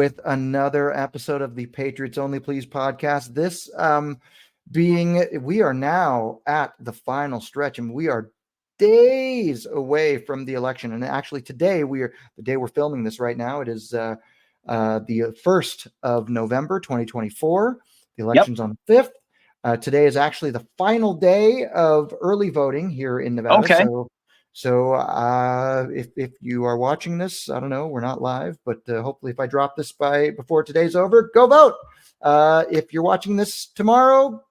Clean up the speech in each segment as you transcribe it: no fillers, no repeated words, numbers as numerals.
with another episode of the Patriots Only Please podcast. This we are now at the final stretch, and we are days away from the election. And actually today the day we're filming this right now, it is the 1st of November, 2024. The election's on the 5th. Today is actually the final day of early voting here in Nevada. Okay. So if you are watching this, I don't know, we're not live, but hopefully if I drop this before today's over, go vote. If you're watching this tomorrow,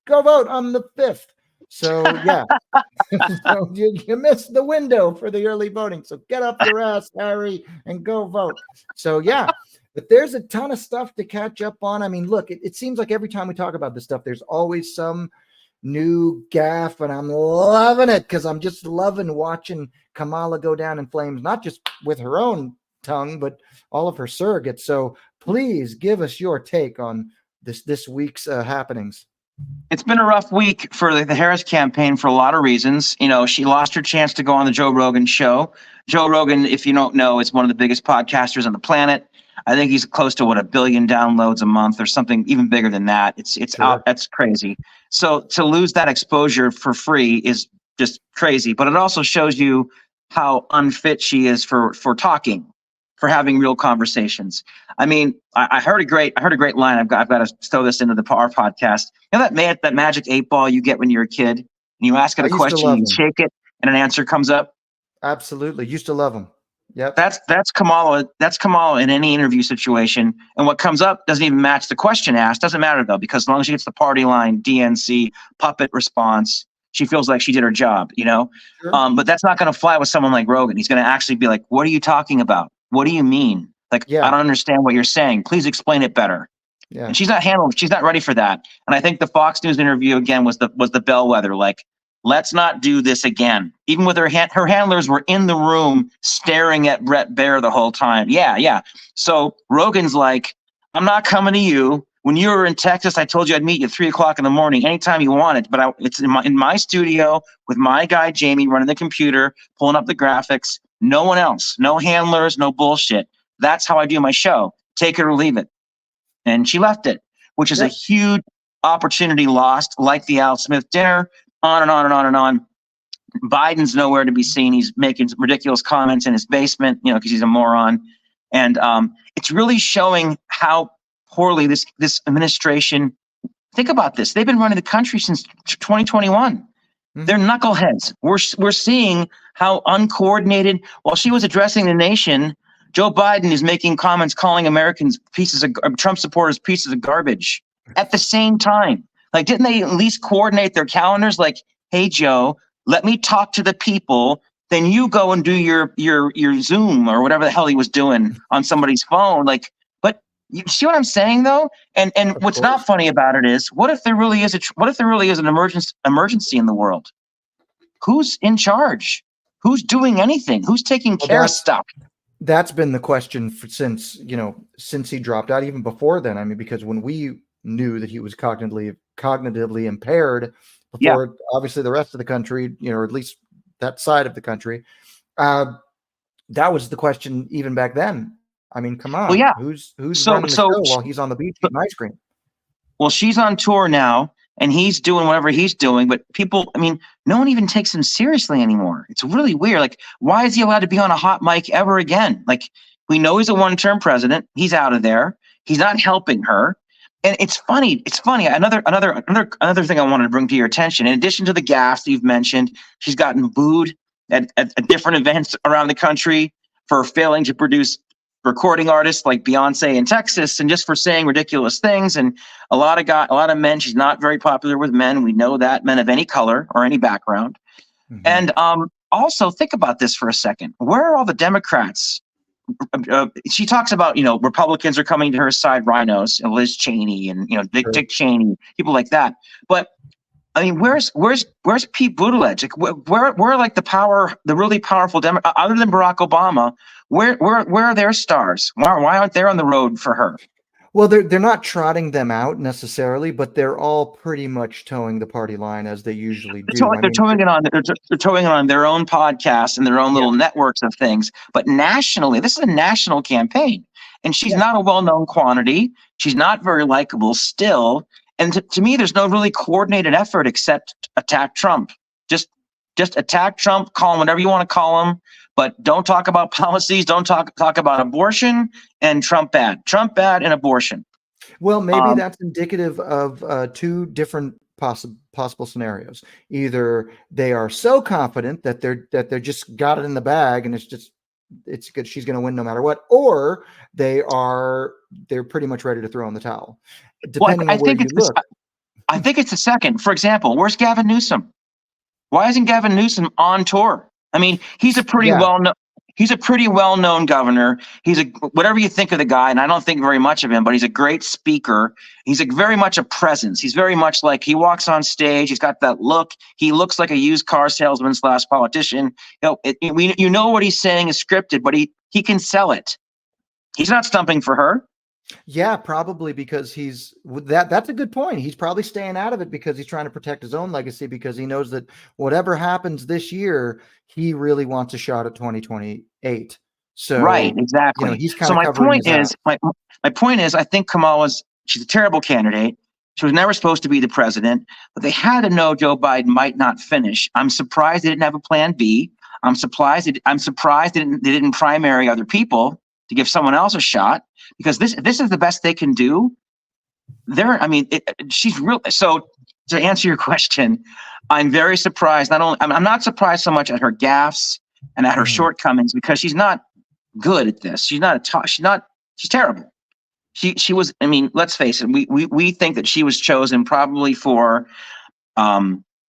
go vote on the 5th. So yeah, so you missed the window for the early voting. So get up your ass, Harry, and go vote. So yeah, but there's a ton of stuff to catch up on. I mean, look, it seems like every time we talk about this stuff, there's always some new gaffe, and I'm loving it because I'm just loving watching Kamala go down in flames, not just with her own tongue, but all of her surrogates. So please give us your take on this week's happenings. It's been a rough week for the Harris campaign for a lot of reasons. You know, she lost her chance to go on the Joe Rogan show. Joe Rogan, if you don't know, is one of the biggest podcasters on the planet. I think he's close to 1 billion downloads a month or something even bigger than that. It's Sure. out. That's crazy. So to lose that exposure for free is just crazy. But it also shows you how unfit she is for talking, for having real conversations. I mean, I heard a great line. I've got to throw this into our podcast. You know that magic 8-ball you get when you're a kid, and you ask it a question, and you shake it, and an answer comes up. Absolutely, used to love them. Yep. That's Kamala. That's Kamala in any interview situation. And what comes up doesn't even match the question asked. Doesn't matter though, because as long as she gets the party line, DNC, puppet response, she feels like she did her job, you know? Sure. But that's not going to fly with someone like Rogan. He's going to actually be like, what are you talking about? What do you mean? Like, I don't understand what you're saying. Please explain it better. Yeah. And she's not ready for that. And I think the Fox News interview again was the bellwether. Like, let's not do this again. Even with her handlers were in the room staring at Brett Baer the whole time. Yeah. So Rogan's like, I'm not coming to you. When you were in Texas, I told you I'd meet you at 3:00 in the morning, anytime you wanted. But it's in my studio with my guy Jamie running the computer, pulling up the graphics. No one else, no handlers, no bullshit. That's how I do my show. Take it or leave it. And she left it, which is a huge opportunity lost, like the Al Smith dinner. On and on and on and on. Biden's nowhere to be seen. He's making ridiculous comments in his basement, you know, because he's a moron. And it's really showing how poorly this administration. Think about this. They've been running the country since 2021. Mm-hmm. They're knuckleheads. We're seeing how uncoordinated. While she was addressing the nation, Joe Biden is making comments calling Americans Trump supporters pieces of garbage at the same time. Like, didn't they at least coordinate their calendars? Like, hey, Joe, let me talk to the people. Then you go and do your Zoom or whatever the hell he was doing on somebody's phone. Like, but you see what I'm saying, though? And what's not funny about it is, what if there really is an emergency in the world? Who's in charge? Who's doing anything? Who's taking care of stuff? That's been the question since he dropped out. Even before then, I mean, because when we knew that he was cognitively impaired before obviously the rest of the country, or at least that side of the country, that was the question even back then. I mean, come on. Well, who's running the show while he's on the beach eating ice cream? Well, she's on tour now and he's doing whatever he's doing, but people, I mean, no one even takes him seriously anymore. It's really weird. Like, why is he allowed to be on a hot mic ever again? Like, we know he's a one-term president. He's out of there. He's not helping her. And it's funny. Another thing I wanted to bring to your attention, in addition to the gaffes that you've mentioned, she's gotten booed at different events around the country for failing to produce recording artists like Beyonce in Texas, and just for saying ridiculous things. And a lot of men. She's not very popular with men. We know that, men of any color or any background. Mm-hmm. And also think about this for a second. Where are all the Democrats? She talks about, Republicans are coming to her side, rhinos, and Liz Cheney and, Dick Cheney, people like that. But I mean, where's Pete Buttigieg? Like, where like the really powerful Democrats, other than Barack Obama, where are their stars? Why aren't they on the road for her? Well, they're not trotting them out necessarily, but they're all pretty much towing the party line as they usually do. They're towing it on their own podcasts and their own little networks of things. But nationally, this is a national campaign. And she's not a well-known quantity. She's not very likable still. And to me, there's no really coordinated effort except attack Trump. Just attack Trump, call him whatever you want to call him, but don't talk about policies, don't talk about abortion and Trump bad and abortion. Well, maybe that's indicative of two different possible scenarios. Either they are so confident that they're just got it in the bag and it's good, she's going to win no matter what, or they're pretty much ready to throw in the towel, depending on where you look. I think it's the second. For example, where's Gavin Newsom? Why isn't Gavin Newsom on tour? I mean, he's a pretty well-known governor. He's whatever you think of the guy, and I don't think very much of him, but he's a great speaker. He's very much a presence. He's very much like, he walks on stage. He's got that look. He looks like a used car salesman / politician. You know what he's saying is scripted, but he can sell it. He's not stumping for her. Yeah, probably because that's a good point. He's probably staying out of it because he's trying to protect his own legacy, because he knows that whatever happens this year, he really wants a shot at 2028. So right, exactly. He's kind of covering his ass. My point is, I think she's a terrible candidate. She was never supposed to be the president, but they had to know Joe Biden might not finish. I'm surprised they didn't have a plan B. I'm surprised they didn't primary other people to give someone else a shot, because this is the best they can do. She's real. So to answer your question, I'm very surprised. I'm not surprised so much at her gaffes and at her shortcomings, because she's not good at this. She's terrible. She was. I mean, let's face it. We think that she was chosen probably for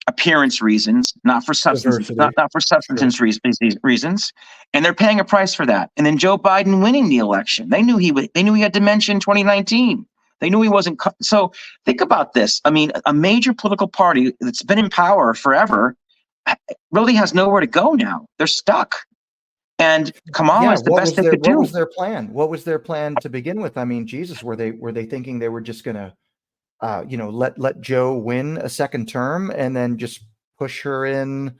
appearance reasons, not for substance, not for substance reasons, and they're paying a price for that. And then Joe Biden winning the election, they knew he had dementia in 2019. They knew he wasn't. So think about this. I mean, a major political party that's been in power forever really has nowhere to go now. They're stuck. And Kamala is the best they could do. What was their plan? What was their plan to begin with? I mean, Jesus, were they thinking they were just going to let Joe win a second term and then just push her in,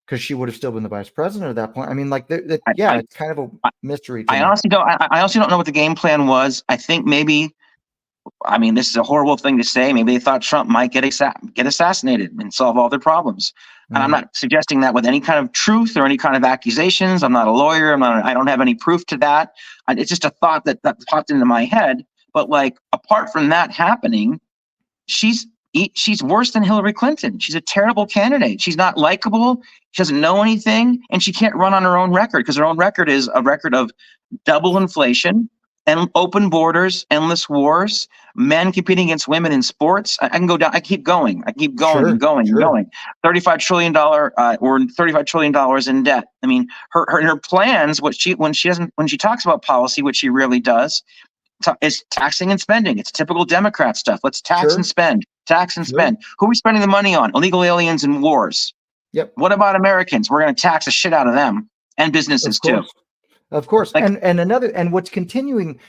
because she would have still been the vice president at that point? I mean, it's kind of a mystery to me. I honestly don't know what the game plan was. I think maybe, I mean, this is a horrible thing to say, maybe they thought Trump might get assassinated and solve all their problems. And I'm not suggesting that with any kind of truth or any kind of accusations. I'm not a lawyer. I don't have any proof to that. It's just a thought that popped into my head. But apart from that happening, she's worse than Hillary Clinton. She's a terrible candidate. She's not likable. She doesn't know anything, and she can't run on her own record, because her own record is a record of double inflation and open borders, endless wars, men competing against women in sports. I can go down. I keep going. And going. $35 trillion or $35 trillion in debt. I mean, her plans. When she talks about policy, which she rarely does, is taxing and spending. It's typical Democrat stuff. Let's tax and spend. Who are we spending the money on? Illegal aliens and wars. Yep. What about Americans? We're going to tax the shit out of them, and businesses too. Of course. And what's continuing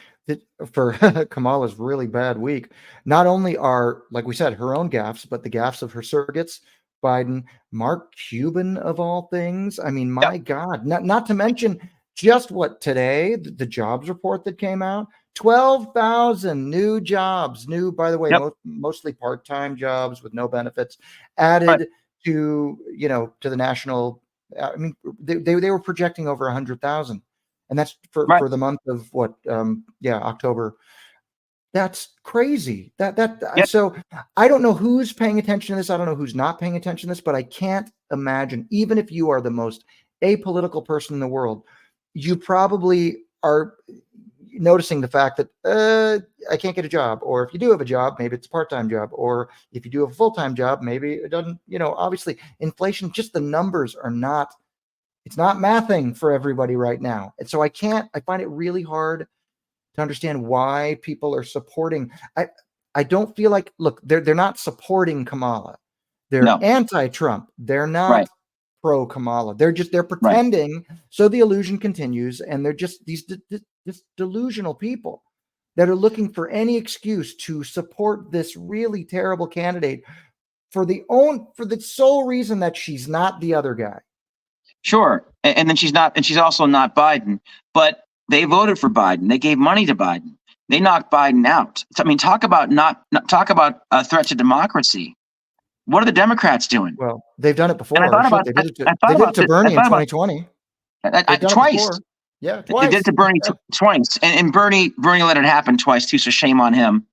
for Kamala's really bad week, not only are, like we said, her own gaffes, but the gaffes of her surrogates, Biden, Mark Cuban of all things. I mean, my God, not to mention just what today, the jobs report that came out, 12,000 new jobs, by the way, mostly part-time jobs with no benefits added to the national. I mean, they were projecting over 100,000. And that's for the month of October. That's crazy. So I don't know who's paying attention to this. I don't know who's not paying attention to this, but I can't imagine, even if you are the most apolitical person in the world, you probably are noticing the fact that I can't get a job, or if you do have a job, maybe it's a part-time job, or if you do have a full-time job, maybe it doesn't, obviously inflation, just the numbers are not. It's not mathing for everybody right now. And so I find it really hard to understand why people are supporting. I don't feel like, look, they're not supporting Kamala. They're anti-Trump. They're not pro-Kamala. They're pretending. So the illusion continues. And they're just these delusional people that are looking for any excuse to support this really terrible candidate for the sole reason that she's not the other guy. Sure. And then she's also not Biden. But They voted for Biden. They gave money to Biden. They knocked Biden out. I mean, talk about talk about a threat to democracy. What are the Democrats doing? Well, they've done it And I before. thought Shit, about they did it to I thought about Bernie in 2020. They've done it twice. before. Yeah, They did twice. it to Bernie twice, and Bernie let it happen twice too. So shame on him.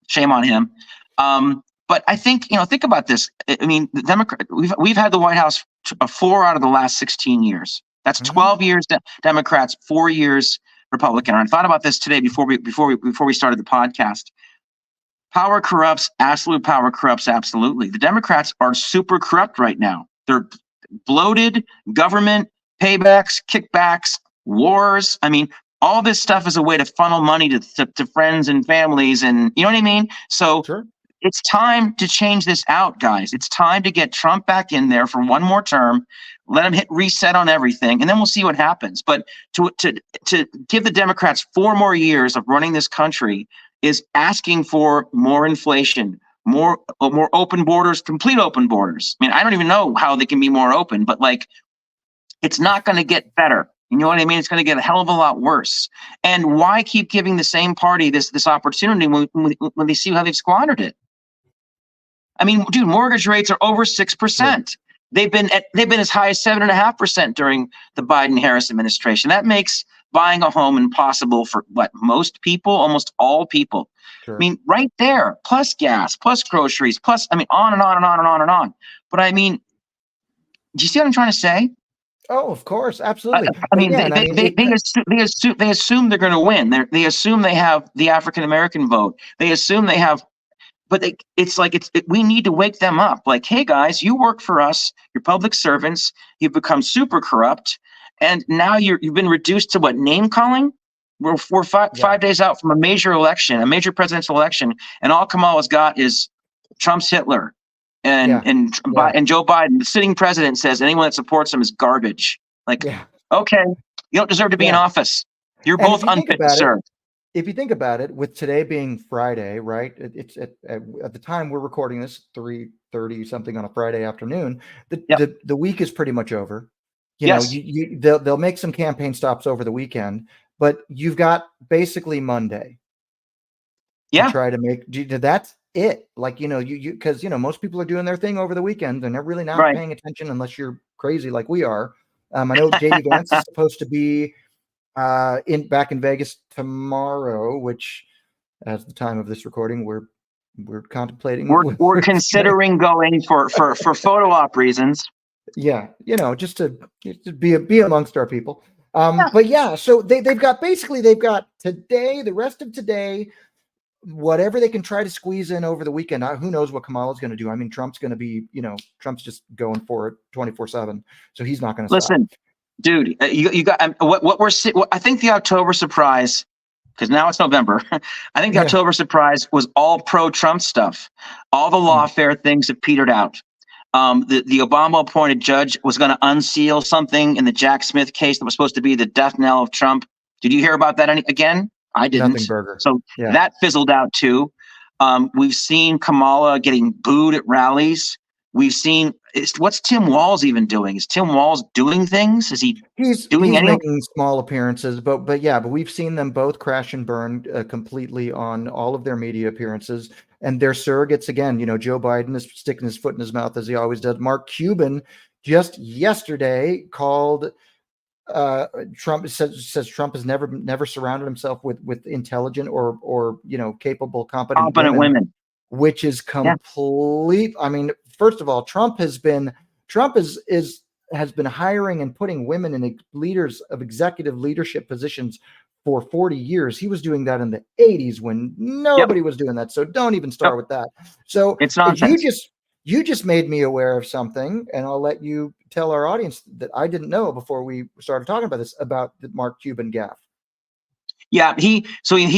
Shame on him. But I think think about this. I mean, the Democrat. We've had the White House 4 out of the last 16 years. That's 12 years Democrats, 4 years Republican. And I thought about this today before we started the podcast. Power corrupts. Absolute power corrupts. Absolutely. The Democrats are super corrupt right now. They're bloated. Government paybacks, kickbacks, wars. I mean, all this stuff is a way to funnel money to friends and families, and you know what I mean? So Sure. It's time to change this out, guys. It's time to get Trump back in there for one more term, let him hit reset on everything, and then we'll see what happens. But to give the Democrats 4 more years of running this country is asking for more inflation, more open borders, complete open borders. I mean, I don't even know how they can be more open, but it's not going to get better. You know what I mean? It's going to get a hell of a lot worse. And why keep giving the same party this opportunity when they see how they've squandered it? I mean, dude, mortgage rates are over 6%. They've been as high as 7.5% during the Biden-Harris administration. That makes buying a home impossible for most people, almost all people. Sure. I mean, right there, plus gas, plus groceries, plus on and on and on and on and on. But I mean, do you see what I'm trying to say? Oh, of course, absolutely. They assume they're going to win. They assume they have the African American vote. They assume they have. But we need to wake them up. Like, hey guys, you work for us. You're public servants. You've become super corrupt, and now you've been reduced to name calling. We're 5 days out from a major election, a major presidential election, and all Kamala's got is Trump's Hitler, and Joe Biden, the sitting president, says anyone that supports him is garbage. Okay, you don't deserve to be in office. You're both unfit to serve. If you think about it, with today being Friday, right? It's at the time we're recording this, 3:30 something on a Friday afternoon. The week is pretty much over. You know, they'll make some campaign stops over the weekend, but you've got basically Monday. To try to make that's it. Because most people are doing their thing over the weekend and they're really not paying attention unless you're crazy like we are. I know JD Vance is supposed to be back in Vegas tomorrow, which at the time of this recording we're contemplating. We're considering going for photo op reasons. Yeah, just to be amongst our people. But so they've got today, the rest of today, whatever they can try to squeeze in over the weekend. Who knows what Kamala's going to do? I mean, Trump's going to be, Trump's just going for it 24/7, so he's not going to stop. Dude, you got what we're seeing. I think the October surprise, because now it's November. I think the October surprise was all pro-Trump stuff. All the lawfare things have petered out. The Obama-appointed judge was going to unseal something in the Jack Smith case that was supposed to be the death knell of Trump. Did you hear about that again? I didn't. Nothing burger. So that fizzled out too. We've seen Kamala getting booed at rallies. We've seen what's Tim Walz even doing? Is Tim Walz doing things? Is he's doing anything? Making small appearances, but we've seen them both crash and burn completely on all of their media appearances and their surrogates. Again, Joe Biden is sticking his foot in his mouth as he always does. Mark Cuban just yesterday called Trump says Trump has never surrounded himself with intelligent or capable, competent women. Which is complete. I mean, first of all, Trump has been hiring and putting women in leaders of executive leadership positions for 40 years. He was doing that in the 80s when nobody was doing that. So don't even start with that. So it's nonsense. You just made me aware of something, and I'll let you tell our audience that I didn't know before we started talking about this, about the Mark Cuban gaffe. Yeah, he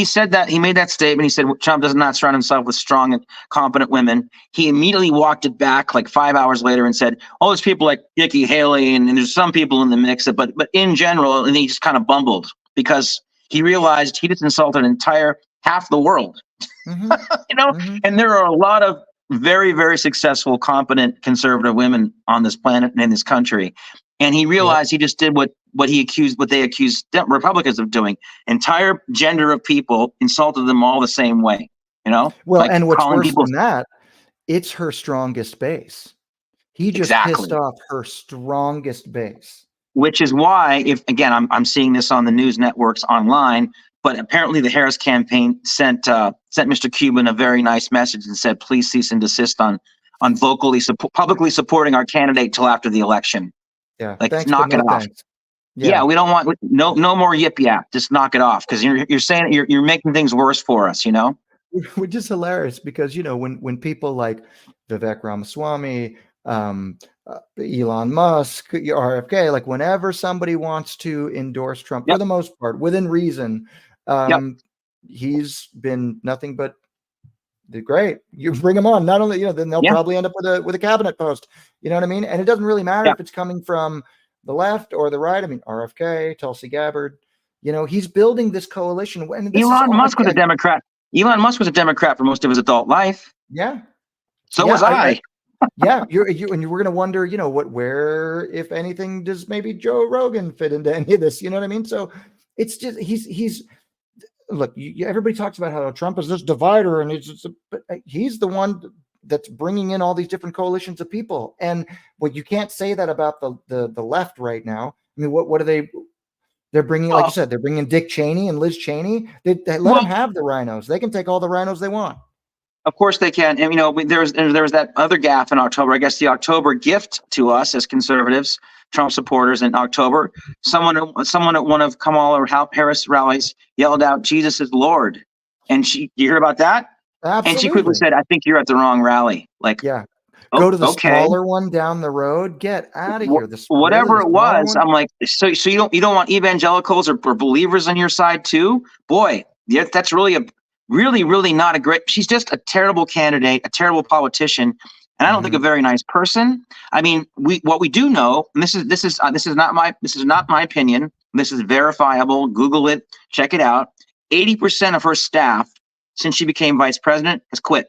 said that, he made that statement. He said Trump does not surround himself with strong and competent women. He immediately walked it back 5 hours later and said, "Oh, there's people like Nikki Haley and there's some people in the mix, but in general," and he just kind of bumbled because he realized he just insulted half the world. And there are a lot of very, very successful, competent, conservative women on this planet and in this country. And he realized he just did what they accused Republicans of doing. Entire gender of people, insulted them all the same way. Well, like and what's calling worse people than that, it's her strongest base. He just pissed exactly. off her strongest base. Which is why, if again, I'm seeing this on the news networks online, but apparently the Harris campaign sent Mr. Cuban a very nice message and said, please cease and desist on publicly supporting our candidate till after the election. Yeah, Like, thanks, but knock it no off. thanks. Yeah, we don't want no more yip yap. Just knock it off, because you're saying you're making things worse for us. Which is hilarious because when people like Vivek Ramaswamy, Elon Musk, RFK, like whenever somebody wants to endorse Trump, for the most part, within reason, he's been nothing but great. You bring him on, not only then they'll probably end up with a cabinet post. You know what I mean? And it doesn't really matter if it's coming from the left or the right. I mean, RFK, Tulsi Gabbard. He's building this coalition. And Elon Musk was a Democrat. Elon Musk was a Democrat for most of his adult life. Yeah. So was I. Yeah, and we're gonna wonder, where, if anything, does maybe Joe Rogan fit into any of this? You know what I mean? So it's just he's look. Everybody talks about how Trump is this divider, and but he's the one that's bringing in all these different coalitions of people. And you can't say that about the left right now. I mean, what are they? They're bringing, like you said, they're bringing Dick Cheney and Liz Cheney. They let them have the rhinos. They can take all the rhinos they want. Of course they can. And, there was that other gaffe in October. I guess the October gift to us as conservatives, Trump supporters in October, someone at one of Kamala Harris rallies yelled out, "Jesus is Lord." And you hear about that? Absolutely. And she quickly said, "I think you're at the wrong rally." Like, yeah. Go to the smaller one down the road. Get out of here. Whatever it was, I'm like, so you don't want evangelicals or believers on your side too? Boy, yeah, that's really really not a great. She's just a terrible candidate, a terrible politician, and I don't think a very nice person. I mean, what we do know, and this is not my opinion. This is verifiable. Google it, check it out. 80% of her staff, since she became vice president, has quit.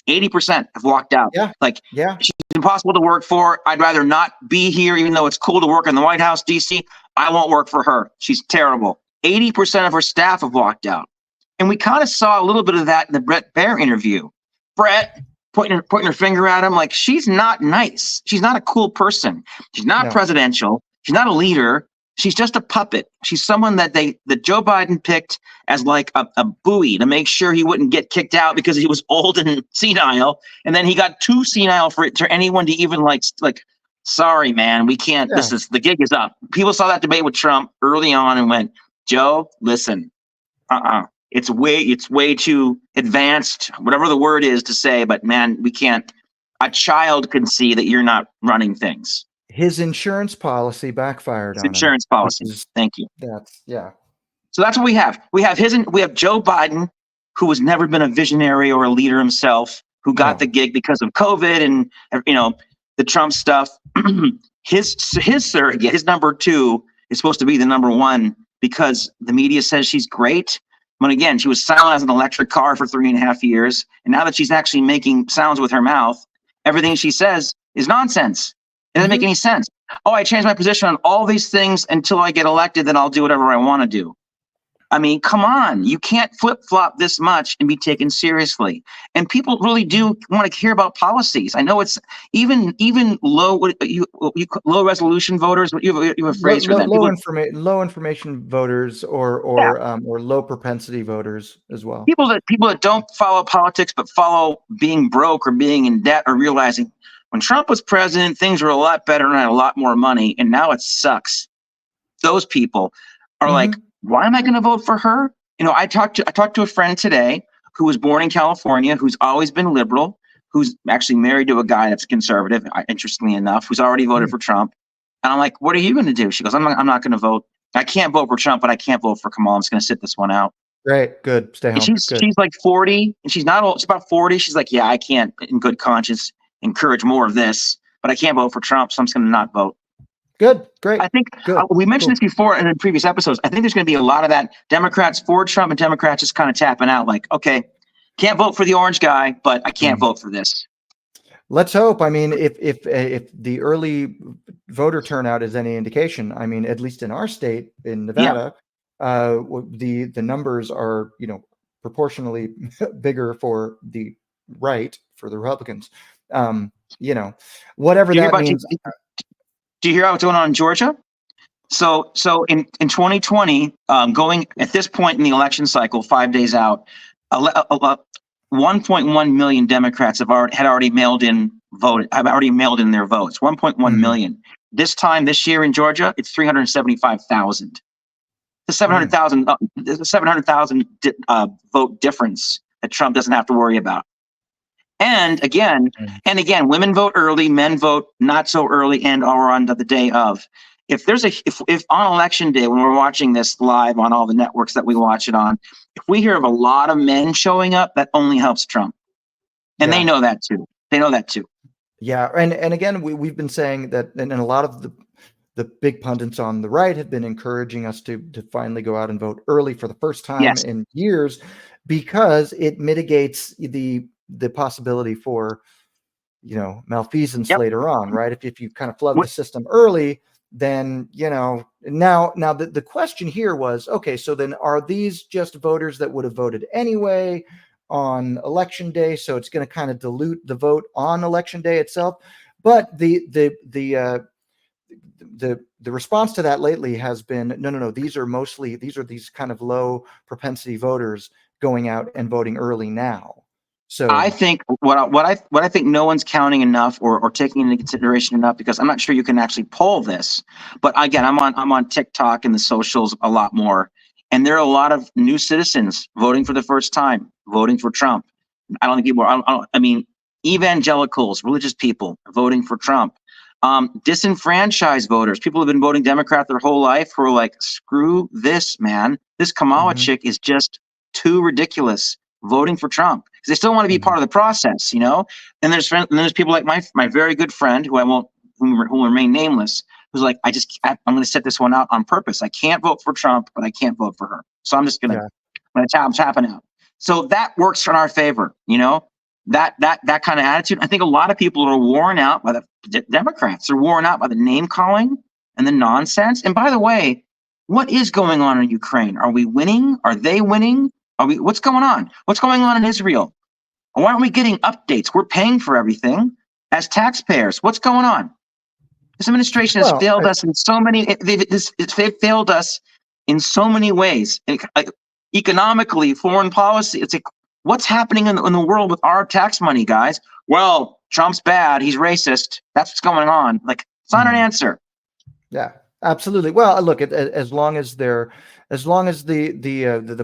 80% have walked out. She's impossible to work for. I'd rather not be here, even though it's cool to work in the White House, DC. I won't work for her. She's terrible. 80% of her staff have walked out. And we kind of saw a little bit of that in the Bret Baier interview. Bret pointing her finger at him, like, she's not nice. She's not a cool person. She's not presidential. She's not a leader. She's just a puppet. She's someone that Joe Biden picked as like a buoy to make sure he wouldn't get kicked out because he was old and senile. And then he got too senile for anyone to even like, sorry, man, we can't, the gig is up. People saw that debate with Trump early on and went, Joe, listen, it's way too advanced, whatever the word is to say, but man, we can't, a child can see that you're not running things. His insurance policy backfired on him. Insurance policy. Thank you. So that's what we have. We have Joe Biden, who has never been a visionary or a leader himself, who got the gig because of COVID and the Trump stuff. His surrogate, his number two, is supposed to be the number one because the media says she's great. But again, she was silent as an electric car for 3.5 years, and now that she's actually making sounds with her mouth, everything she says is nonsense. It doesn't make any sense. Oh, I changed my position on all these things until I get elected, then I'll do whatever I want to do. I mean, come on. You can't flip-flop this much and be taken seriously. And people really do want to hear about policies. I know it's even low low resolution voters. You have a phrase for that. Low information voters or low propensity voters as well. People that don't follow politics but follow being broke or being in debt or realizing when Trump was president, things were a lot better and I had a lot more money, and now it sucks. Those people are like, why am I going to vote for her? I talked to a friend today who was born in California, who's always been liberal, who's actually married to a guy that's conservative, interestingly enough, who's already voted for Trump. And I'm like, what are you going to do? She goes, I'm not going to vote. I can't vote for Trump, but I can't vote for Kamala. I'm just going to sit this one out. Great. Good. Stay home. She's like 40 and she's not old. She's about 40. She's like, yeah, I can't in good conscience encourage more of this, but I can't vote for Trump. So I'm just going to not vote. Good. Great. I think we mentioned this before in previous episodes. I think there's going to be a lot of that. Democrats for Trump and Democrats just kind of tapping out like, okay, can't vote for the orange guy, but I can't vote for this. Let's hope. I mean, if the early voter turnout is any indication, I mean, at least in our state, in Yeah. Nevada, the numbers are, proportionally bigger for the right, for the Republicans. You know, whatever Do you hear that about? means. Do you hear what's going on in Georgia? So in 2020, going at this point in the election cycle, 5 days out, 1.1 million Democrats have already mailed in their votes. 1.1 Mhm. million. This time this year in Georgia, it's 375,000. The Mhm. 700,000 vote difference that Trump doesn't have to worry about. And again, women vote early, men vote not so early and or on the day of. If on election day, when we're watching this live on all the networks that we watch it on, if we hear of a lot of men showing up, that only helps Trump. And they Yeah. know that too. Yeah. And again, we've been saying that, and a lot of the big pundits on the right have been encouraging us to finally go out and vote early for the first time Yes. in years, because it mitigates the possibility for, malfeasance Yep. later on, right? If you kind of flood the system early, then, now the question here was, okay, so then are these just voters that would have voted anyway on election day? So it's going to kind of dilute the vote on election day itself. But the response to that lately has been, no, these are these kind of low propensity voters going out and voting early now. So I think what I think no one's counting enough or taking into consideration enough, because I'm not sure you can actually poll this, but again, I'm on TikTok and the socials a lot more, and there are a lot of new citizens voting for the first time, voting for Trump. I don't think people I mean, evangelicals, religious people voting for Trump. Disenfranchised voters, people who have been voting Democrat their whole life, who are like, screw this, man. This Kamala chick is just too ridiculous, voting for Trump because they still want to be part of the process, And there's people like my very good friend who who will remain nameless, who's like, I'm going to set this one out on purpose. I can't vote for Trump, but I can't vote for her, so I'm just going to tapping out. So that works in our favor, that kind of attitude. I think a lot of people are worn out by the Democrats. They're worn out by the name calling and the nonsense. And by the way, what is going on in Ukraine? Are we winning? Are they winning? What's going on? What's going on in Israel? Why aren't we getting updates? We're paying for everything as taxpayers. What's going on? This administration has failed us in so many. They've failed us in so many ways. Economically, foreign policy. It's like, what's happening in the world with our tax money, guys? Well, Trump's bad. He's racist. That's what's going on. Like, it's not an answer. Yeah, absolutely. Well, look, as long as the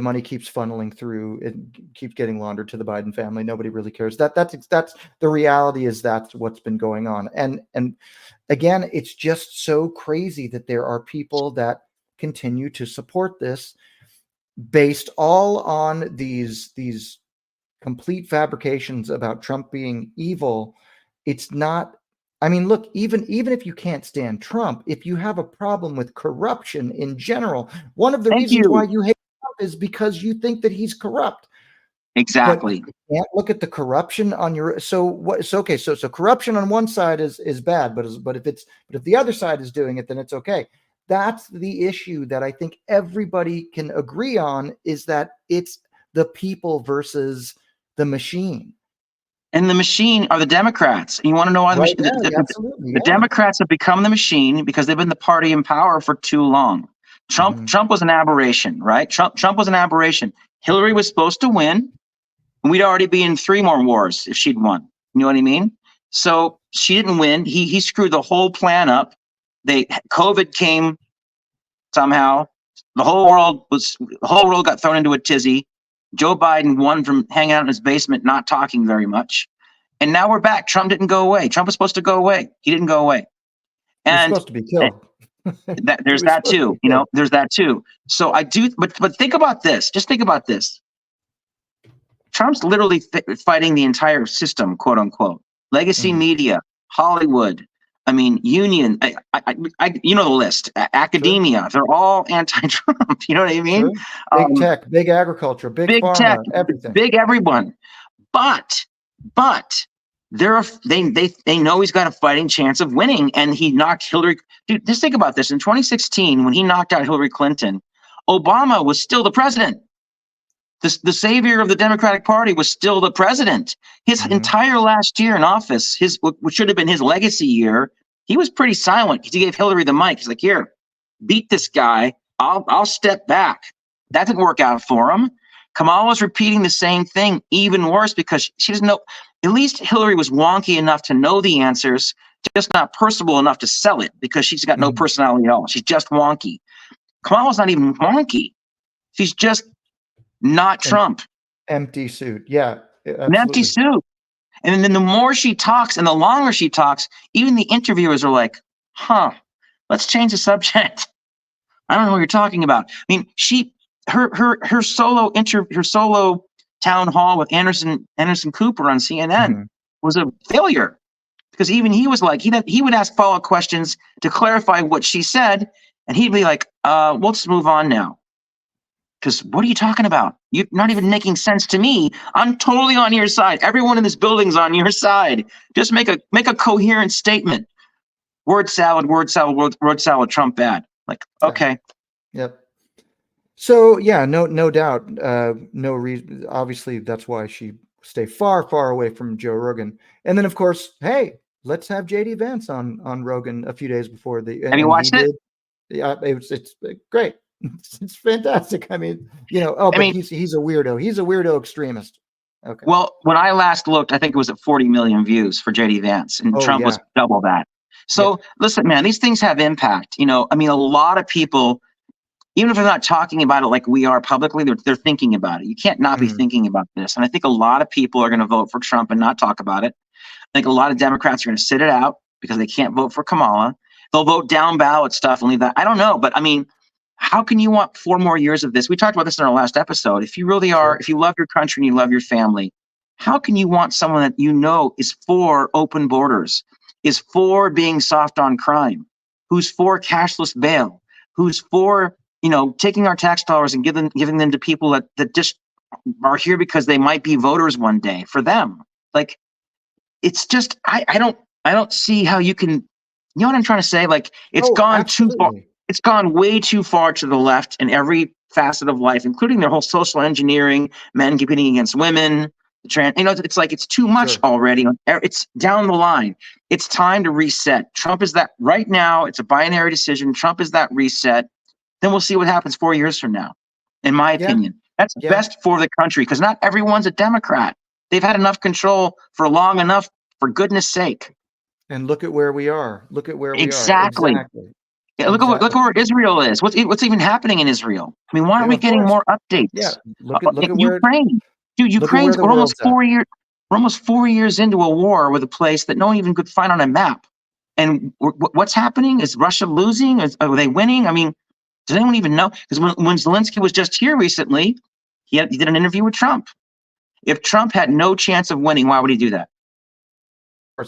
money keeps funneling through, it keeps getting laundered to the Biden family, nobody really cares. That's the reality, is that's what's been going on. And again, it's just so crazy that there are people that continue to support this based all on these complete fabrications about Trump being evil. It's not. I mean, look, even if you can't stand Trump, if you have a problem with corruption in general, one of the reasons why you hate Trump is because you think that he's corrupt. Exactly. But you can't look at the corruption on your. So what? So okay. So corruption on one side is bad, but if the other side is doing it, then it's okay. That's the issue that I think everybody can agree on, is that it's the people versus the machine. And the machine are the Democrats. And you want to know why the Democrats have become the machine? Because they've been the party in power for too long. Trump was an aberration, right? Trump was an aberration. Hillary was supposed to win, and we'd already be in 3 more wars if she'd won. You know what I mean? So she didn't win. He screwed the whole plan up. COVID came somehow. The whole world got thrown into a tizzy. Joe Biden won from hanging out in his basement, not talking very much. And now we're back. Trump didn't go away. Trump was supposed to go away. He didn't go away. And he's supposed to be killed. There's that too. There's that too. So I do, but think about this. Just think about this. Trump's literally fighting the entire system, quote unquote. Legacy media, Hollywood. I mean, union. You know the list. Academia. They're all anti-Trump. You know what I mean? Big tech, big agriculture, big pharma, tech, everything. big everyone. But they know he's got a fighting chance of winning, and he knocked Hillary. Dude, just think about this. In 2016, when he knocked out Hillary Clinton, Obama was still the president. The savior of the Democratic Party was still the president. His entire last year in office, what should have been his legacy year, he was pretty silent because he gave Hillary the mic. He's like, here, beat this guy. I'll step back. That didn't work out for him. Kamala's repeating the same thing, even worse, because she doesn't know. At least Hillary was wonky enough to know the answers, just not personable enough to sell it because she's got no personality at all. She's just wonky. Kamala's not even wonky. She's just not Trump. Empty suit. Yeah. Absolutely. An empty suit. And then the more she talks and the longer she talks, even the interviewers are like, let's change the subject. I don't know what you're talking about. I mean, her solo town hall with Anderson Cooper on CNN was a failure because even he was like, he would ask follow-up questions to clarify what she said, and he'd be like, we'll just move on now. Because what are you talking about? You're not even making sense to me. I'm totally on your side. Everyone in this building's on your side. Just make a coherent statement. Word salad, Trump bad. Like, okay. Yep. So yeah, no doubt. No reason. Obviously, that's why she stay far away from Joe Rogan. And then, of course, hey, let's have JD Vance on Rogan a few days before the. Have you watched it? Yeah, it's great. It's fantastic. I mean, he's a weirdo. He's a weirdo extremist. Okay. Well, when I last looked, I think it was at 40 million views for JD Vance, and Trump was double that. So listen, man, these things have impact. I mean, a lot of people, even if they're not talking about it like we are publicly, they're thinking about it. You can't not be thinking about this. And I think a lot of people are going to vote for Trump and not talk about it. I think a lot of Democrats are going to sit it out because they can't vote for Kamala. They'll vote down ballot stuff and leave that. I don't know. But I mean, how can you want 4 more years of this? We talked about this in our last episode. If you really are, if you love your country and you love your family, how can you want someone that is for open borders, is for being soft on crime, who's for cashless bail, who's for taking our tax dollars and giving them to people that just are here because they might be voters one day for them? Like, it's just I don't see how you can. You know what I'm trying to say? Like, it's gone too far. It's gone way too far to the left in every facet of life, including their whole social engineering, men competing against women, it's like it's too much already. It's down the line. It's time to reset. Trump is that right now. It's a binary decision. Trump is that reset. Then we'll see what happens 4 years from now. In my opinion, that's best for the country because not everyone's a Democrat. They've had enough control for long enough, for goodness sake. And look at where we are. Look at where we are. Exactly. Yeah, look at where Israel is. What's even happening in Israel? I mean, why aren't we getting more updates? Yeah, look at Ukraine. Dude, Ukraine's we're almost 4 years. We're almost 4 years into a war with a place that no one even could find on a map. And what's happening? Is Russia losing? Are they winning? I mean, does anyone even know? Because when Zelensky was just here recently, he did an interview with Trump. If Trump had no chance of winning, why would he do that?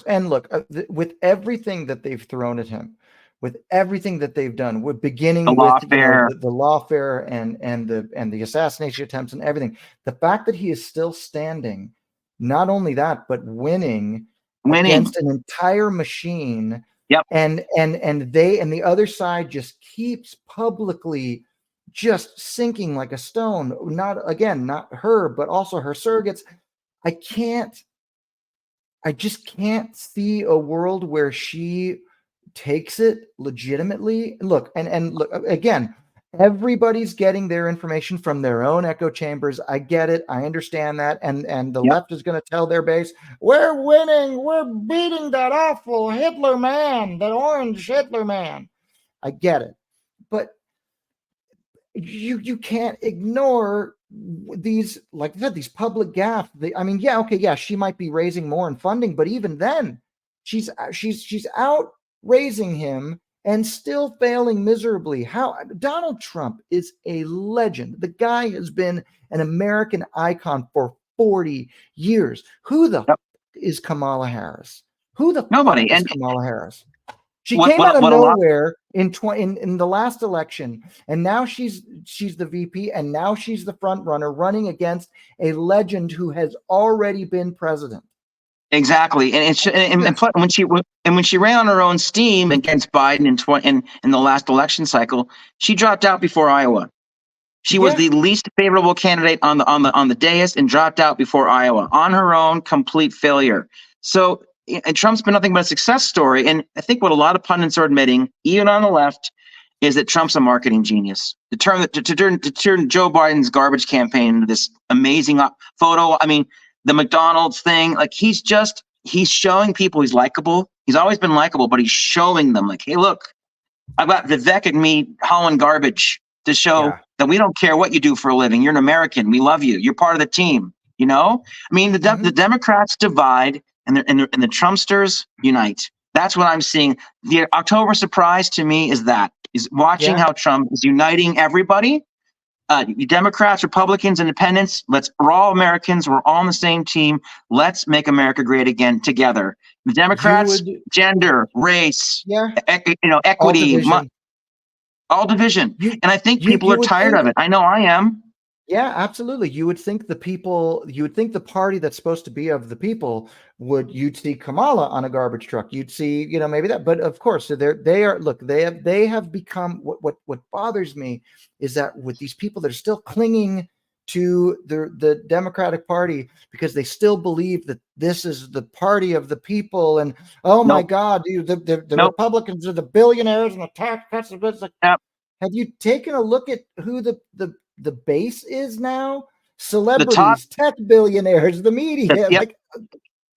And look, with everything that they've thrown at him, with everything that they've done, we're beginning with the lawfare and the assassination attempts and everything. The fact that he is still standing, not only that, but winning against an entire machine. Yep. And the other side just keeps publicly just sinking like a stone. Not her, but also her surrogates. I just can't see a world where she takes it legitimately. Look, and look again, everybody's getting their information from their own echo chambers. I get it. I understand that. And the left is going to tell their base, we're winning. We're beating that awful Hitler man, that orange Hitler man. I get it. But you can't ignore these, like I said, these public gaffes. She might be raising more in funding, but even then, she's out raising him and still failing miserably. How Donald Trump is a legend. The guy has been an American icon for 40 years. Who the is Kamala Harris? Nobody. Is Kamala Harris? She came out of nowhere in the last election, and now she's the VP, and now she's the front runner running against a legend who has already been president. Exactly, and when she ran on her own steam against Biden in the last election cycle, she dropped out before Iowa. She was Yeah. the least favorable candidate on the dais and dropped out before Iowa on her own. Complete failure. So, and Trump's been nothing but a success story. And I think what a lot of pundits are admitting, even on the left, is that Trump's a marketing genius. To turn Joe Biden's garbage campaign into this amazing photo. I mean, the McDonald's thing, like he's showing people he's likable. He's always been likable, but he's showing them like, hey, look, I've got Vivek and me hauling garbage to show that we don't care what you do for a living. You're an American. We love you. You're part of the team. You know, I mean, the Democrats divide and the Trumpsters unite. That's what I'm seeing. The October surprise to me is watching how Trump is uniting everybody. Democrats, Republicans, Independents. We're all Americans. We're all on the same team. Let's make America great again together. The Democrats, gender, race, equity, all division. And I think people are tired of it. I know I am. Yeah, absolutely. You would think the party that's supposed to be of the people you'd see Kamala on a garbage truck. You'd see, maybe that, but of course, they have become what bothers me is that with these people that are still clinging to the Democratic Party because they still believe that this is the party of the people. And my God, the Republicans are the billionaires and the tax cuts. Have you taken a look at who the base is now? Celebrities, tech billionaires, the media.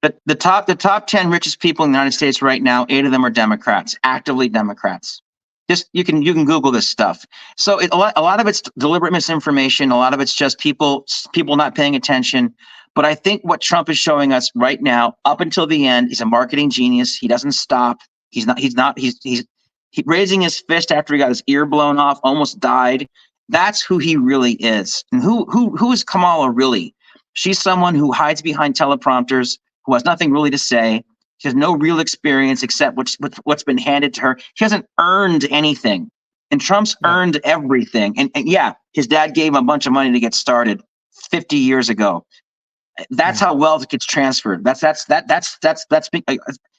The top 10 richest people in the United States right now, 8 of them are Democrats, actively Democrats. Just you can Google this stuff. So a lot of it's deliberate misinformation. A lot of it's just people not paying attention. But I think what Trump is showing us right now, up until the end, he's a marketing genius. He doesn't stop. He's raising his fist after he got his ear blown off, almost died. That's who he really is. And who is Kamala really? She's someone who hides behind teleprompters, who has nothing really to say. She has no real experience except what's been handed to her. She hasn't earned anything. And Trump's earned everything. And yeah, his dad gave him a bunch of money to get started 50 years ago. That's how wealth gets transferred. That's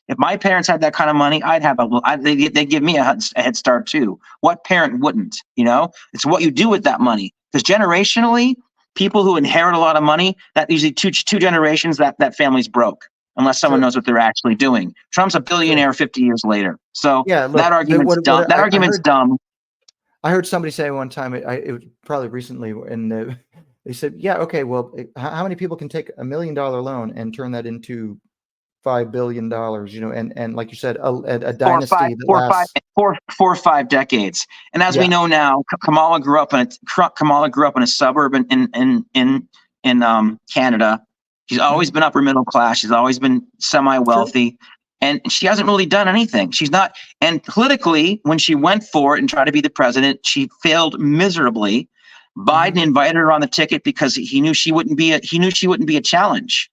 if my parents had that kind of money, they'd give me a head start too. What parent wouldn't? It's what you do with that money. Because generationally, people who inherit a lot of money, that usually two generations that family's broke unless someone knows what they're actually doing. Trump's a billionaire 50 years later. So that argument's dumb. That argument's dumb. I heard somebody say one time, it was probably recently, and they said, yeah, okay, well, how many people can take $1 million loan and turn that into $5 billion, and like you said, a dynasty four or five decades. And as we know now, Kamala grew up in a suburb in Canada. She's always been upper middle class. She's always been semi-wealthy. Sure. And she hasn't really done anything. She's not. And politically, when she went for it and tried to be the president, she failed miserably. Biden invited her on the ticket because he knew she wouldn't be a challenge,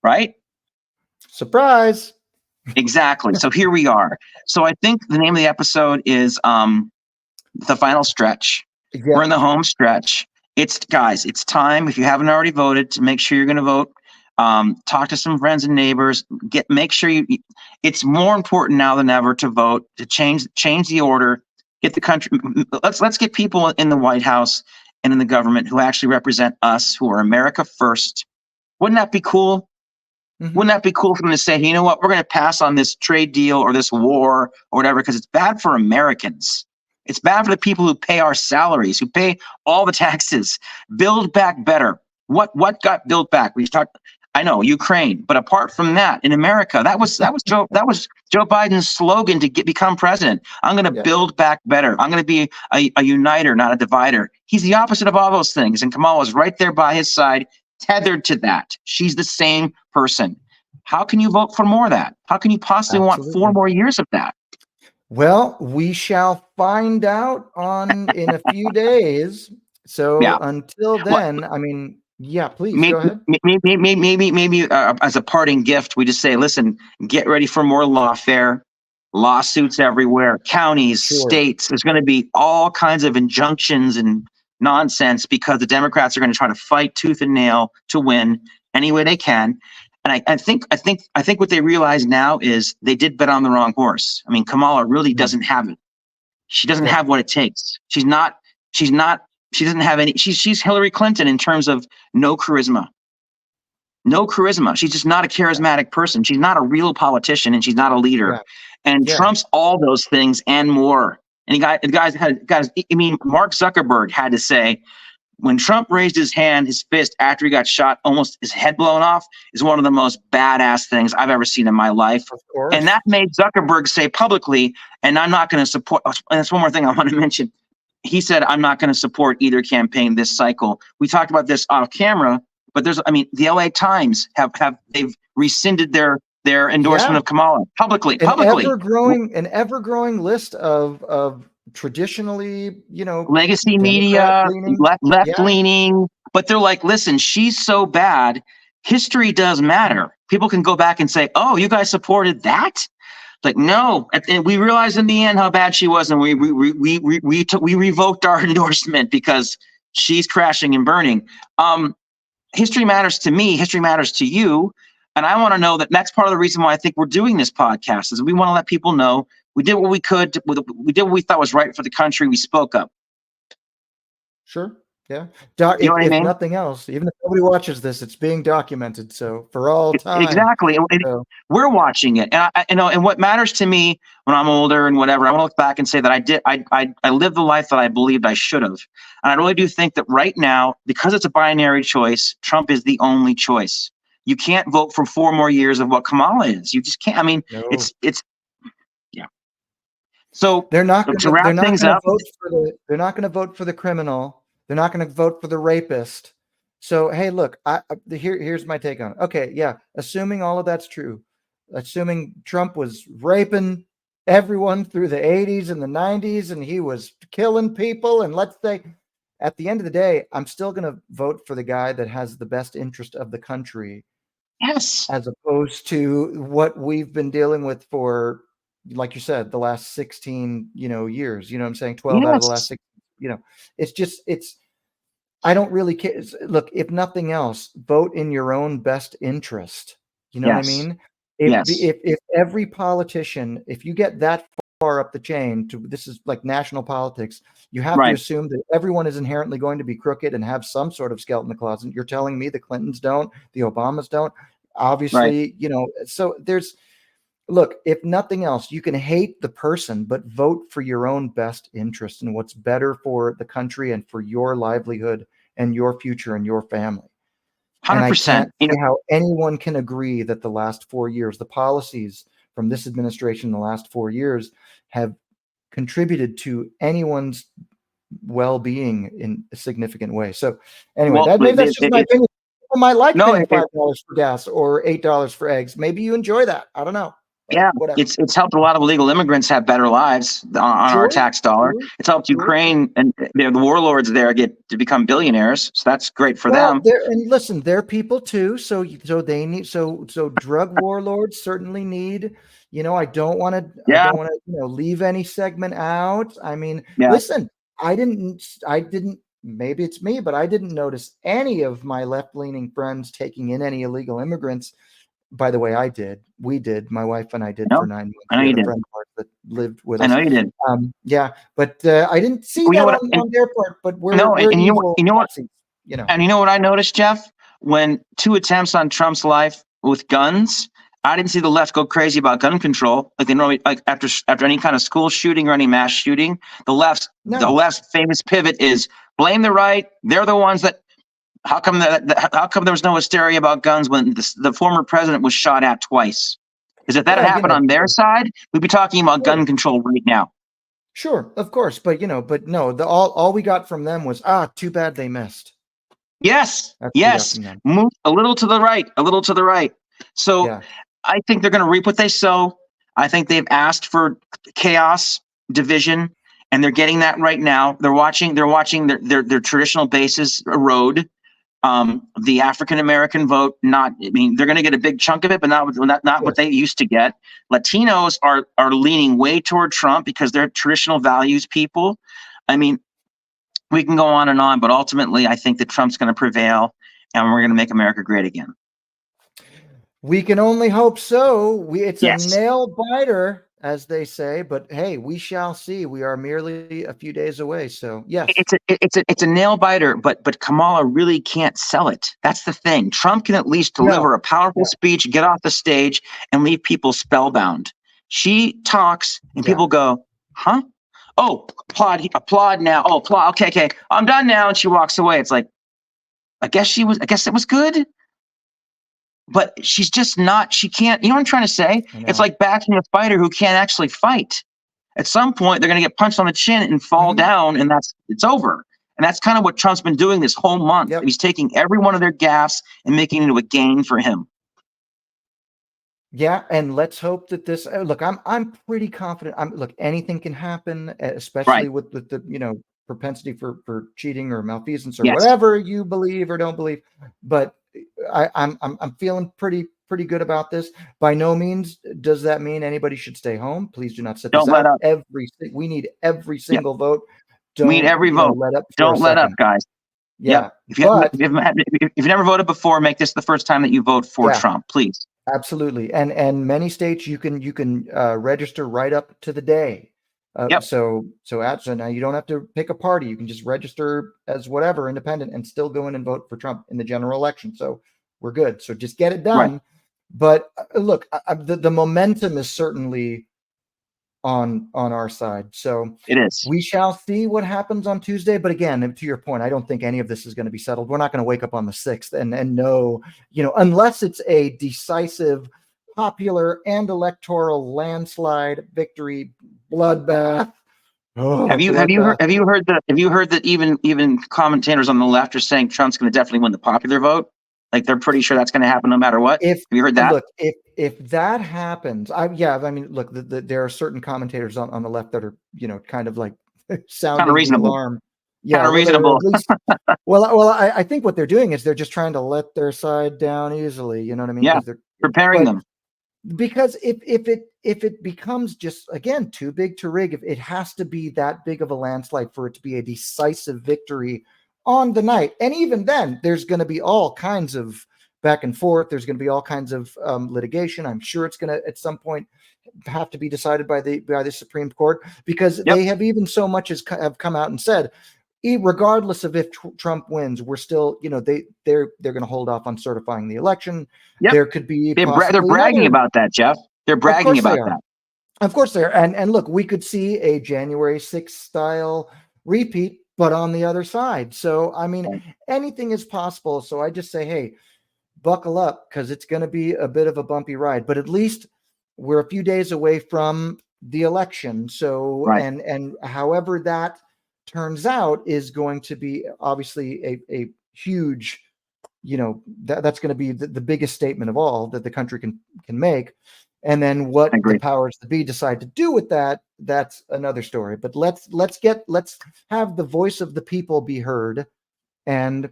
right? Surprise. Exactly. So here we are. So I think the name of the episode is The Final Stretch. Yeah. We're in the home stretch. It's time. If you haven't already voted, to make sure you're going to vote. Talk to some friends and neighbors. Make sure it's more important now than ever to vote, to change the order, get the country. Let's get people in the White House and in the government who actually represent us, who are America first. Wouldn't that be cool? Wouldn't that be cool for them to say, you know what, we're going to pass on this trade deal or this war or whatever, because it's bad for Americans. It's bad for the people who pay our salaries, who pay all the taxes. Build back better. What got built back? We talked. I know Ukraine, but apart from that, in America, that was Joe Biden's slogan to become president. I'm going to build back better. I'm going to be a uniter, not a divider. He's the opposite of all those things, and Kamala's right there by his side, tethered to that. She's the same person. How can you vote for more of that? How can you possibly want 4 more years of that? Well, we shall find out in a few days. So until then, please go ahead. Maybe as a parting gift, we just say, listen, get ready for more lawfare, lawsuits everywhere, counties, states. There's going to be all kinds of injunctions and nonsense because the Democrats are going to try to fight tooth and nail to win any way they can. And I think what they realize now is they did bet on the wrong horse. I mean, Kamala really doesn't have it. She doesn't have what it takes. She doesn't have any, she's Hillary Clinton in terms of no charisma. No charisma. She's just not a charismatic person. She's not a real politician, and she's not a leader. And Trump's all those things and more. And I mean, Mark Zuckerberg had to say, when Trump raised his hand, his fist, after he got shot, almost his head blown off, is one of the most badass things I've ever seen in my life. Of course. And that made Zuckerberg say publicly, and I'm not going to support, and that's one more thing I want to mention. He said, I'm not going to support either campaign this cycle. We talked about this off camera, but the LA Times they've rescinded their endorsement of Kamala publicly. An ever growing list of traditionally, legacy media, left leaning, but they're like, listen, she's so bad. History does matter. People can go back and say, oh, you guys supported that? Like, no. And we realized in the end how bad she was, and we revoked our endorsement because she's crashing and burning. History matters to me. History matters to you. And I want to know that's part of the reason why I think we're doing this podcast, is we want to let people know we did what we could. We did what we thought was right for the country. We spoke up. Sure. Yeah. If nothing else, even if nobody watches this, it's being documented. So for all time. Exactly. We're watching it. And and what matters to me when I'm older and whatever, I want to look back and say that I lived the life that I believed I should have. And I really do think that right now, because it's a binary choice, Trump is the only choice. You can't vote for 4 more years of what Kamala is. You just can't. I mean, it's yeah. So they're not going to vote for the criminal. They're not going to vote for the rapist. So, hey, look, here's my take on it. Okay, yeah, assuming all of that's true, assuming Trump was raping everyone through the 80s and the 90s, and he was killing people, and let's say, at the end of the day, I'm still going to vote for the guy that has the best interest of the country. Yes. As opposed to what we've been dealing with for, like you said, the last 16, years. You know what I'm saying? 12 out of the last 6. I don't really care. Look, if nothing else, vote in your own best interest. You know what I mean? If every politician, if you get that far up the chain this is like national politics, you have to assume that everyone is inherently going to be crooked and have some sort of skeleton in the closet. You're telling me the Clintons don't, the Obamas don't, obviously, so look, if nothing else, you can hate the person, but vote for your own best interest and what's better for the country and for your livelihood and your future and your family. 100%. And I can't see how anyone can agree that the last 4 years, the policies from this administration in the last 4 years have contributed to anyone's well-being in a significant way. So anyway, that's just my opinion. People might like paying $5 for gas or $8 for eggs. Maybe you enjoy that. I don't know. Yeah, it's helped a lot of illegal immigrants have better lives on our tax dollar. It's helped Ukraine and the warlords there get to become billionaires. So that's great for them. And listen, they're people too. So they need so drug warlords certainly need. I don't want to leave any segment out. I mean, listen, I didn't. Maybe it's me, but I didn't notice any of my left-leaning friends taking in any illegal immigrants. By the way, we did. My wife and I did for 9 months. I know you did. A friend of ours that lived with us. I know you did. But I didn't see that on their part. But we're evil Nazis, And you know what I noticed, Jeff? When 2 attempts on Trump's life with guns, I didn't see the left go crazy about gun control. Like they normally, like after any kind of school shooting or any mass shooting, the left's famous pivot is blame the right. They're the ones that. How come there was no hysteria about guns when the former president was shot at twice? Because if that had happened on their side, we'd be talking about gun control right now. Sure, of course, but no. All we got from them was too bad they missed. Yes, move a little to the right, So I think they're going to reap what they sow. I think they've asked for chaos, division, and they're getting that right now. They're watching their traditional bases erode. The African-American vote, they're going to get a big chunk of it, but not what they used to get. Latinos are leaning way toward Trump because they're traditional values people. I mean, we can go on, but ultimately I think that Trump's going to prevail and we're going to make America great again. We can only hope so. It's a Yes. nail biter, as they say, but hey, we shall see. We are merely a few days away. So yes. It's a nail biter, but Kamala really can't sell it. That's the thing. Trump can at least No. deliver a powerful speech, get off the stage, and leave people spellbound. She talks, and Yeah. people go, "Huh? Oh, applaud now. Oh, applaud. Okay, okay, I'm done now." And she walks away. It's like, I guess it was good, but she's just not. She can't. You know what I'm trying to say? I It's know. like backing a fighter who can't actually fight. At some point, they're going to get punched on the chin and fall Mhm. down, and it's over. And that's kind of what Trump's been doing this whole month. Yep. He's taking every one of their gaffes and making it into a gain for him. Yeah, and let's hope that this look, I'm pretty confident. Look, anything can happen, especially Right. with the propensity for cheating or malfeasance or Yes. whatever you believe or don't believe. But I'm feeling pretty good about this. By no means does that mean anybody should stay home. Please do not sit this Don't let out. up. We need every Yeah. single vote. We need Don't every vote. let up for a Don't let up, second. guys. Yeah, Yep. If you but if you've never voted before, make this the first time that you vote for yeah. Trump, please. Absolutely, and many states you can register right up to the day. Yep. So now you don't have to pick a party. You can just register as whatever independent and still go in and vote for Trump in the general election. So we're good. So just get it Right. done. But look, the momentum is certainly on our side. So It is. we shall see what happens on Tuesday. But again, to your point, I don't think any of this is going to be settled. We're not going to wake up on the 6th and know, unless it's a decisive popular and electoral landslide victory bloodbath. Oh, bloodbath. Have you heard that even commentators on the left are saying Trump's going to definitely win the popular vote? Like they're pretty sure that's going to happen no matter what. If Have you heard that? look, if that happens, I mean, look, there are certain commentators on the left that are, kind of like Kind of sounding the reasonable. alarm. Kind Yeah, of well, they're reasonable. at least well, I think what they're doing is they're just trying to let their side down easily. You know what I mean? Yeah. Because Preparing but them. because if it becomes just again too big to rig, if it has to be that big of a landslide for it to be a decisive victory on the night, and even then, there's going to be all kinds of back and forth. There's going to be all kinds of litigation. I'm sure it's going to at some point have to be decided by the Supreme Court because Yep. they have even so much as have come out and said, regardless of if Trump wins, we're still, they're going to hold off on certifying the election. Yep. There could be They're possibly bragging another. about that, Jeff. They're Of bragging course they about are. that. Of course they are. And look, we could see a January 6th style repeat, but on the other side. So I mean, Right. anything is possible. So I just say, hey, buckle up because it's going to be a bit of a bumpy ride. But at least we're a few days away from the election. So Right. and however that turns out is going to be obviously a huge, that's going to be the biggest statement of all that the country can make. And then I what the agree. powers that be decide to do with that, that's another story. But let's have the voice of the people be heard. And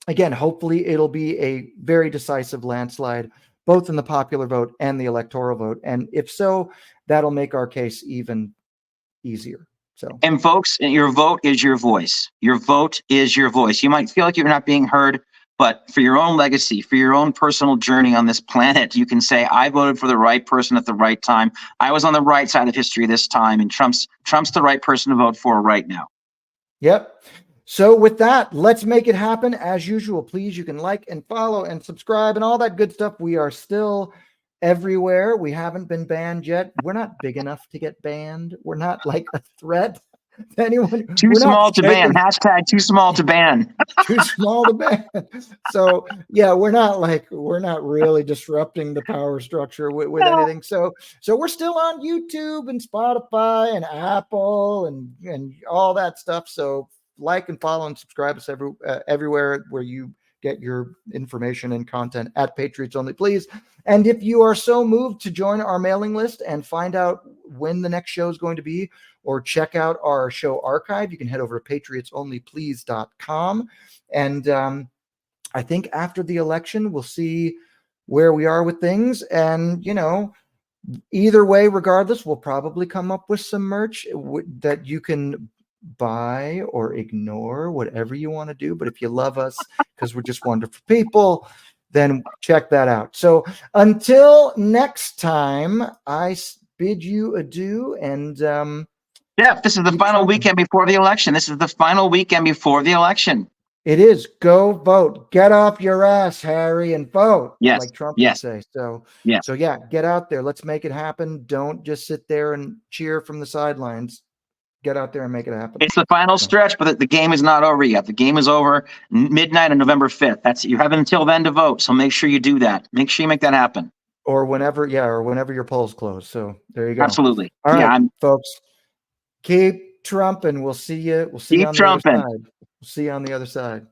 again, hopefully it'll be a very decisive landslide, both in the popular vote and the electoral vote. And if so, that'll make our case even easier. So, And folks, your vote is your voice. Your vote is your voice. You might feel like you're not being heard, but for your own legacy, for your own personal journey on this planet, you can say, I voted for the right person at the right time. I was on the right side of history this time, and Trump's the right person to vote for right now. yep. So with that, let's make it happen. As usual, please, you can like and follow and subscribe and all that good stuff. We are still everywhere. We haven't been banned yet. We're not big enough to get banned. We're not like a threat to anyone. Too We're not small to ban. shaking. Hashtag too small to ban. Too small to ban. So yeah, we're not really disrupting the power structure with anything. So we're still on YouTube and Spotify and Apple and all that stuff. So like and follow and subscribe us everywhere where you get your information and content at Patriots Only, please. And if you are so moved to join our mailing list and find out when the next show is going to be, or check out our show archive, you can head over to patriotsonlyplease.com. And I think after the election, we'll see where we are with things. And, either way, regardless, we'll probably come up with some merch that you can buy or ignore, whatever you want to do. But if you love us, because we're just wonderful people, then check that out. So until next time, I bid you adieu. And Jeff, this is the final weekend before the election. This is the final weekend before the election. it is. Go vote. Get off your ass, Harry, and vote. Yes. Like Trump Yes. would say. So Yes. so yeah, get out there. Let's make it happen. Don't just sit there and cheer from the sidelines. Get out there and make it happen. It's the final stretch, but the game is not over yet. The game is over midnight on November 5th. You have until then to vote. So make sure you do that. Make sure you make that happen. Or whenever your polls close. So there you go. Absolutely. All right, Yeah, folks. Keep trumping. We'll see you. We'll see you on the other side. We'll see you on the other side.